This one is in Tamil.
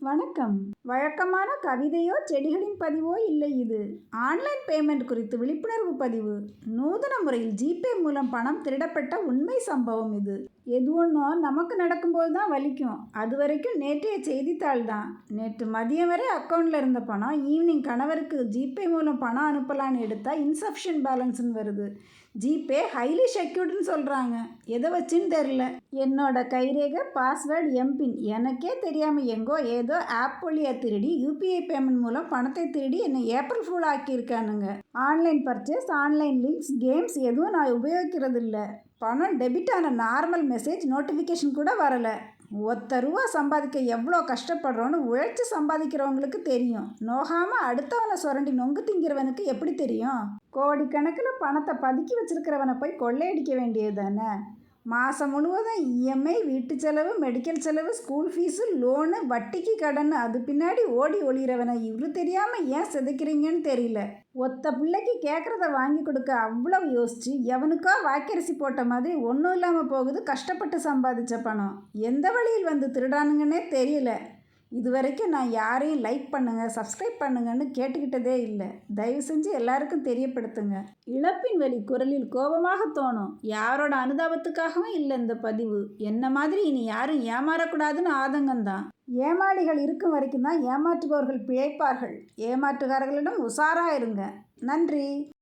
வணக்கம். வழக்கமான கவிதையோ செடிகளின் பதிவோ இல்லை இது. ஆன்லைன் பேமெண்ட் குறித்து விழிப்புணர்வு பதிவு. நூதன முறையில் ஜிபே மூலம் பணம் திருடப்பட்ட உண்மை சம்பவம் இது. எது ஒன்றும் நமக்கு நடக்கும்போது தான் வலிக்கும். அது வரைக்கும் நேற்றைய செய்தித்தாள் தான். நேற்று மதியம் வரை அக்கௌண்ட்டில் இருந்த பணம் ஈவினிங் கணவருக்கு ஜிபே மூலம் பணம் அனுப்பலான்னு எடுத்தால் இன்சஃபிஷியன்ட் பேலன்ஸ்னு வருது. ஜிபே ஹைலி செக்யூர்டுன்னு சொல்கிறாங்க. எதை வச்சுன்னு தெரில. என்னோட கைரேகை, பாஸ்வேர்டு, எம்பின் எனக்கே தெரியாமல் எங்கோ ஏதோ ஆப் வழியாக திருடி யூபிஐ பேமெண்ட் மூலம் பணத்தை திருடி என்னை ஏப்ரல் ஃபுல் ஆக்கியிருக்கானுங்க. Online purchase, online links, games எதுவும் நான் உபயோகிக்கிறது இல்லை. பணம் டெபிட் ஆன நார்மல் மெசேஜ் நோட்டிஃபிகேஷன் கூட வரலை. ₹1 சம்பாதிக்க எவ்வளோ கஷ்டப்படுறோன்னு உழைச்சி சம்பாதிக்கிறவங்களுக்கு தெரியும். நோகாமல் அடுத்தவனை சுரண்டி நொங்கு திங்கிறவனுக்கு எப்படி தெரியும்? கோடிக்கணக்கில் பணத்தை பதுக்கி வச்சிருக்கிறவனை போய் கொள்ளையடிக்க வேண்டியது தானே. மாதம் முழுவதும் இஎம்ஐ, வீட்டு செலவு, மெடிக்கல் செலவு, ஸ்கூல் ஃபீஸு, லோனு, வட்டிக்கு கடன், அது பின்னாடி ஓடி ஒளிகிறவனை இவ்வளோ தெரியாமல் ஏன் சிதைக்கிறீங்கன்னு தெரியல. ஒத்த பிள்ளைக்கு கேட்குறத வாங்கி கொடுக்க அவ்வளவு யோசிச்சு எவனுக்கோ வாக்கரிசி போட்ட மாதிரி ஒன்றும் இல்லாமல் போகுது கஷ்டப்பட்டு சம்பாதிச்ச பணம். எந்த வழியில் வந்து திருடானுங்கன்னே தெரியல. இது வரைக்கும் நான் யாரையும் லைக் பண்ணுங்கள், சப்ஸ்கிரைப் பண்ணுங்கன்னு கேட்டுக்கிட்டதே இல்லை. தயவு செஞ்சு எல்லாருக்கும் தெரியப்படுத்துங்க. இழப்பின் வலி குரலில் கோபமாக தோணும். யாரோட அனுதாபத்துக்காகவும் இல்லை இந்த பதிவு. என்ன மாதிரி இனி யாரும் ஏமாறக்கூடாதுன்னு ஆதங்கம்தான். ஏமாளிகள் இருக்கும் வரைக்கும் தான் ஏமாற்றுபவர்கள் பிழைப்பார்கள். ஏமாற்றுகாரர்களிடம் உஷாராக இருங்க. நன்றி.